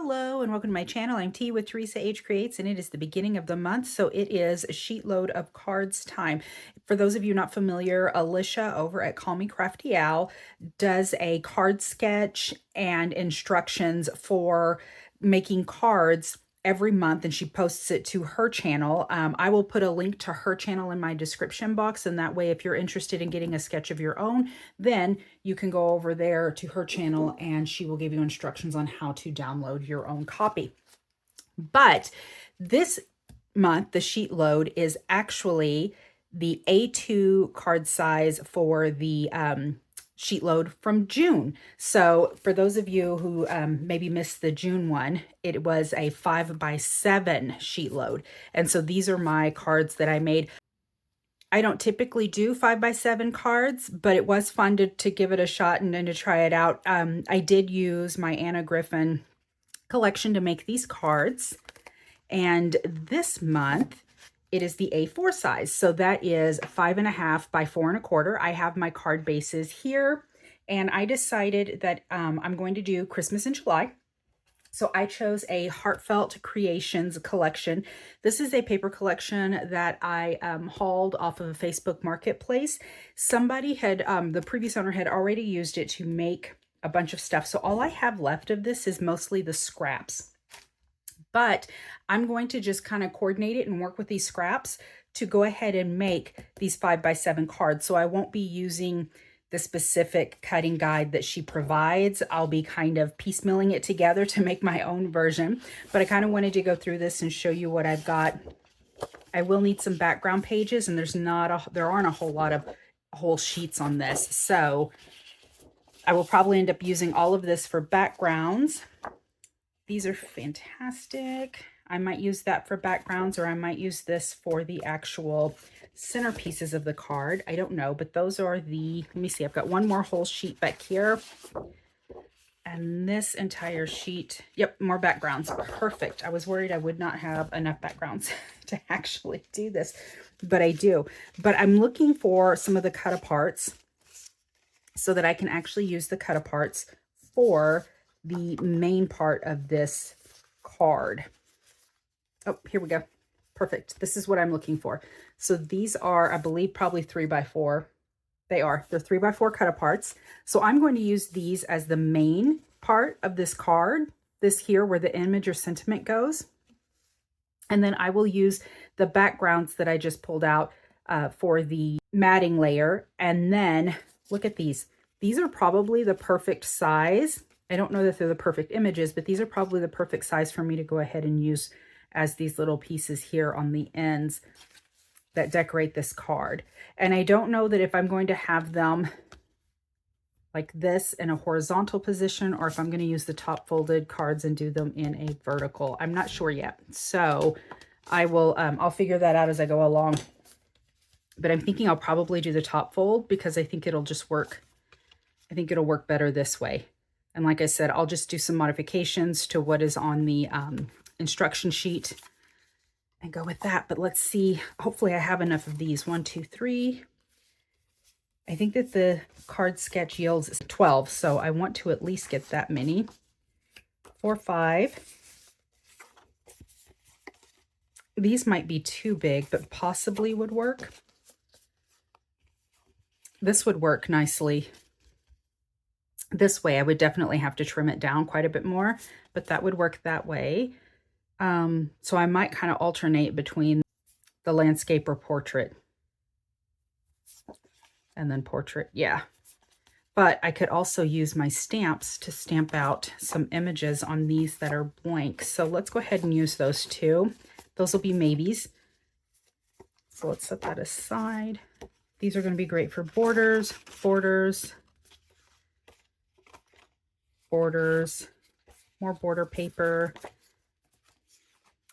Hello and welcome to my channel. I'm T with Teresa H Creates, and it is the beginning of the month, so it is a sheet load of cards time. For those of you not familiar, Alicia over at Call Me Crafty Owl does a card sketch and instructions for making cards every month, and she posts it to her channel. I will put a link to her channel in my description box, and that way if you're interested in getting a sketch of your own, then you can go over there to her channel and she will give you instructions on how to download your own copy. But this month, the sheet load is actually the A2 card size for the sheet load from June. So for those of you who maybe missed the June one, it was a 5x7 sheet load. And so these are my cards that I made. I don't typically do 5x7 cards, but it was fun to give it a shot and to try it out. I did use my Anna Griffin collection to make these cards. And this month, it is the A4 size. So that is 5.5 by 4.25. I have my card bases here, and I decided that I'm going to do Christmas in July. So I chose a Heartfelt Creations collection. This is a paper collection that I hauled off of a Facebook marketplace. Somebody had, the previous owner had already used it to make a bunch of stuff. So all I have left of this is mostly the scraps. But I'm going to just kind of coordinate it and work with these scraps to go ahead and make these 5x7 cards. So I won't be using the specific cutting guide that she provides. I'll be kind of piecemealing it together to make my own version. But I kind of wanted to go through this and show you what I've got. I will need some background pages, and there aren't a whole lot of whole sheets on this. So I will probably end up using all of this for backgrounds. These are fantastic. I might use that for backgrounds, or I might use this for the actual centerpieces of the card. I don't know, but those are the, let me see, I've got one more whole sheet back here. And this entire sheet, yep, more backgrounds. Perfect. I was worried I would not have enough backgrounds to actually do this, but I do. But I'm looking for some of the cut aparts so that I can actually use the cut aparts for the main part of this card. Oh, here we go. Perfect. This is what I'm looking for. So these are, I believe, probably 3x4. They're 3x4 cut aparts. So I'm going to use these as the main part of this card, this here where the image or sentiment goes. And then I will use the backgrounds that I just pulled out for the matting layer. And then look at these. These are probably the perfect size. I don't know that they're the perfect images, but these are probably the perfect size for me to go ahead and use as these little pieces here on the ends that decorate this card. And I don't know that if I'm going to have them like this in a horizontal position, or if I'm going to use the top folded cards and do them in a vertical. I'm not sure yet. So I will, I'll figure that out as I go along. But I'm thinking I'll probably do the top fold because I think it'll just work. I think it'll work better this way. And like I said, I'll just do some modifications to what is on the instruction sheet and go with that. But let's see. Hopefully I have enough of these. 1, 2, 3. I think that the card sketch yields 12. So I want to at least get that many. 4, 5. These might be too big, but possibly would work. This would work nicely. This way, I would definitely have to trim it down quite a bit more, but that would work that way. So I might kind of alternate between the landscape or portrait. And then portrait, yeah. But I could also use my stamps to stamp out some images on these that are blank. So let's go ahead and use those too. Those will be maybes. So let's set that aside. These are going to be great for borders, borders, more border paper.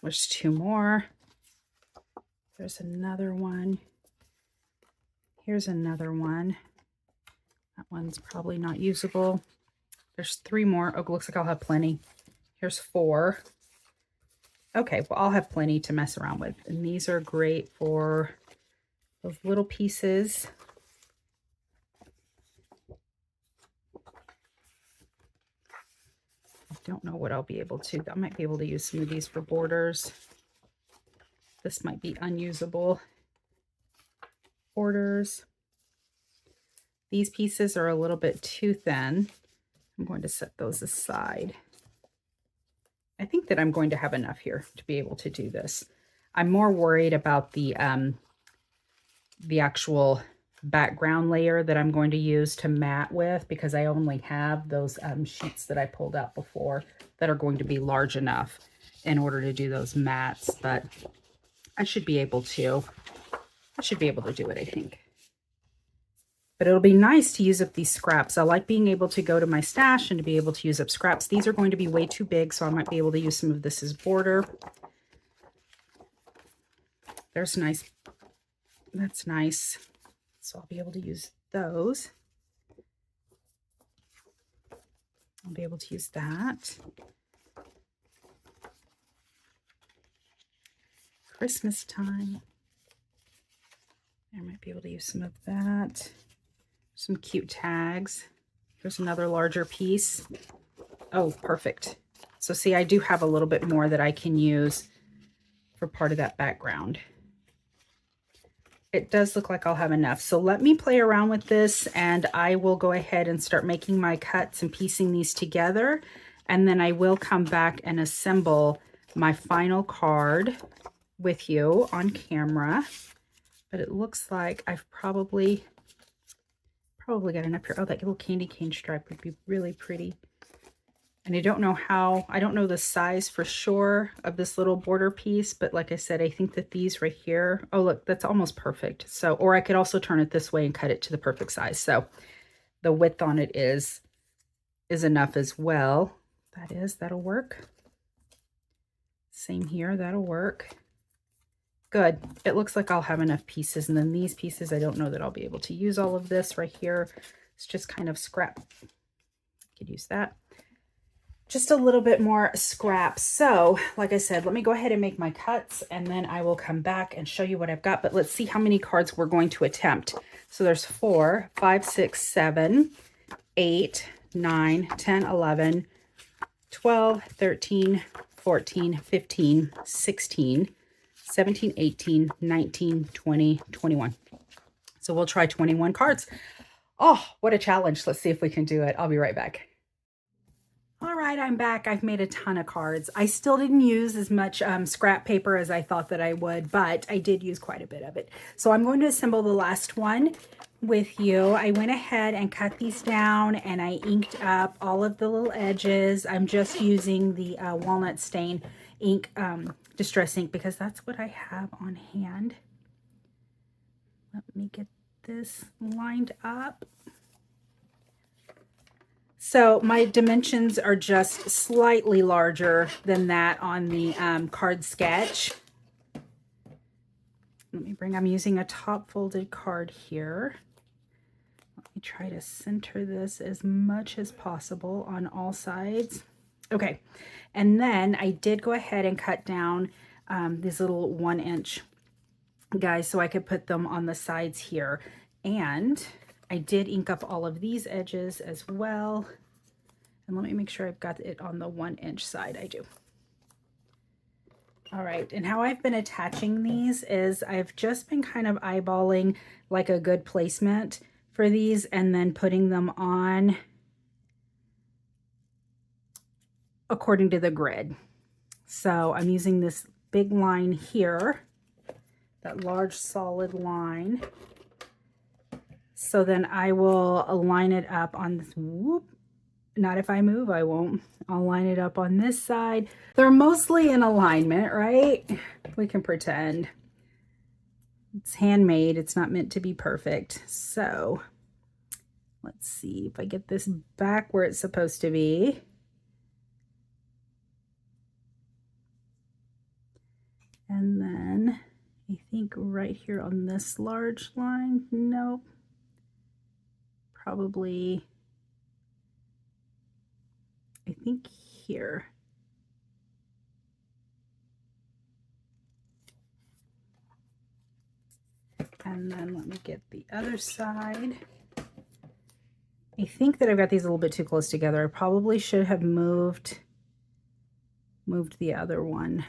There's 2 more. There's another one. Here's another one. That one's probably not usable. There's 3 more. Oh, looks like I'll have plenty. Here's 4. Okay, well, I'll have plenty to mess around with. And these are great for those little pieces. don't know what I'll be able to. I might be able to use some of these for borders. This might be unusable. Borders. These pieces are a little bit too thin. I'm going to set those aside. I think that I'm going to have enough here to be able to do this. I'm more worried about the actual background layer that I'm going to use to mat with, because I only have those sheets that I pulled out before that are going to be large enough in order to do those mats. But I should be able to do it, I think. But it'll be nice to use up these scraps. I like being able to go to my stash and to be able to use up scraps. These are going to be way too big, so I might be able to use some of this as border. There's nice. That's nice. So I'll be able to use those. I'll be able to use that. Christmas time. I might be able to use some of that. Some cute tags. Here's another larger piece. Oh, perfect. So see, I do have a little bit more that I can use for part of that background. It does look like I'll have enough. So let me play around with this, and I will go ahead and start making my cuts and piecing these together. And then I will come back and assemble my final card with you on camera. But it looks like I've probably got enough here. Oh, that little candy cane stripe would be really pretty. And I don't know the size for sure of this little border piece, but like I said, I think that these right here, oh look, that's almost perfect. So, or I could also turn it this way and cut it to the perfect size. So the width on it is enough as well. That'll work. Same here, that'll work. Good. It looks like I'll have enough pieces. And then these pieces, I don't know that I'll be able to use all of this right here. It's just kind of scrap. I could use that. Just a little bit more scrap. So like I said, let me go ahead and make my cuts, and then I will come back and show you what I've got. But let's see how many cards we're going to attempt. So there's 4, 5, 6, 7, 8, 9, 10, 11, 12, 13, 14, 15, 16, 17, 18, 19, 20, 21. So we'll try 21 cards. Oh, what a challenge. Let's see if we can do it. I'll be right back. All right, I'm back. I've made a ton of cards. I still didn't use as much scrap paper as I thought that I would, but I did use quite a bit of it. So I'm going to assemble the last one with you. I went ahead and cut these down, and I inked up all of the little edges. I'm just using the walnut stain ink, distress ink, because that's what I have on hand. Let me get this lined up. So my dimensions are just slightly larger than that on the card sketch. I'm using a top folded card here. Let me try to center this as much as possible on all sides. Okay, and then I did go ahead and cut down these little 1-inch guys so I could put them on the sides here. And I did ink up all of these edges as well. And let me make sure I've got it on the 1-inch side. I do. All right, and how I've been attaching these is I've just been kind of eyeballing like a good placement for these, and then putting them on according to the grid. So I'm using this big line here, that large solid line. So then I will align it up on this, whoop, not if I move, I won't. I'll line it up on this side. They're mostly in alignment, right? We can pretend. It's handmade, it's not meant to be perfect. So let's see if I get this back where it's supposed to be. And then I think right here on this large line, nope, probably, I think here. And then let me get the other side. I think that I've got these a little bit too close together. I probably should have moved moved the other one,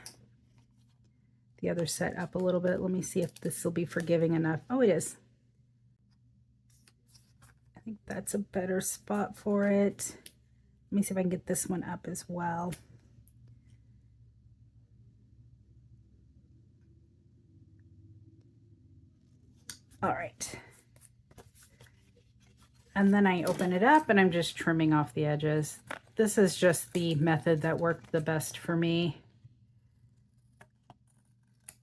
the other set up a little bit. Let me see if this will be forgiving enough. Oh, it is. I think that's a better spot for it. Let me see if I can get this one up as well. All right. And then I open it up and I'm just trimming off the edges. This is just the method that worked the best for me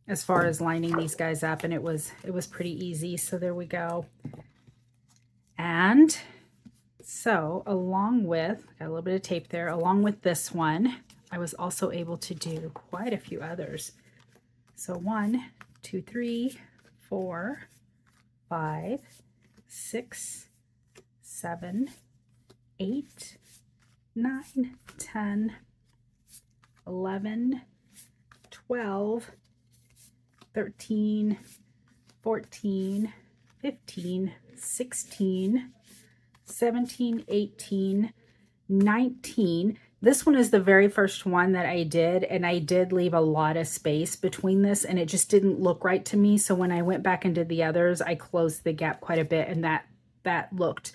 as far as lining these guys up, and it was pretty easy. So there we go. And so along with, got a little bit of tape there, along with this one, I was also able to do quite a few others. So 1, 2, 3, 4, 5, 6, 7, 8, 9, 10, 11, 12, 13, 14, 15, 16, 17, 18, 19. This one is the very first one that I did, and I did leave a lot of space between this, and it just didn't look right to me. So when I went back and did the others, I closed the gap quite a bit, and that looked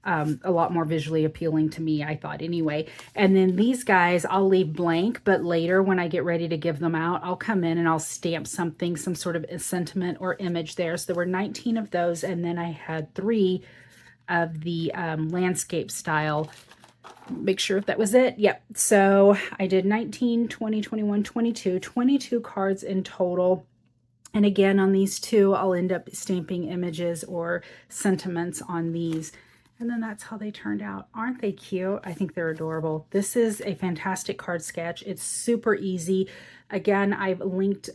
a lot more visually appealing to me, I thought anyway. And then these guys I'll leave blank, but later when I get ready to give them out, I'll come in and I'll stamp something, some sort of a sentiment or image there. So there were 19 of those, and then I had 3 of the landscape style. Make sure if that was it. Yep. So I did 19, 20, 21, 22 cards in total. And again, on these 2, I'll end up stamping images or sentiments on these. And then that's how they turned out. Aren't they cute? I think they're adorable. This is a fantastic card sketch. It's super easy. Again, I've linked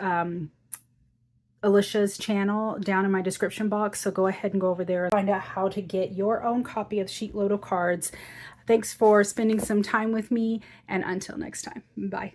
Alicia's channel down in my description box. So go ahead and go over there and find out how to get your own copy of SheetLoad of Cards. Thanks for spending some time with me. And until next time, bye.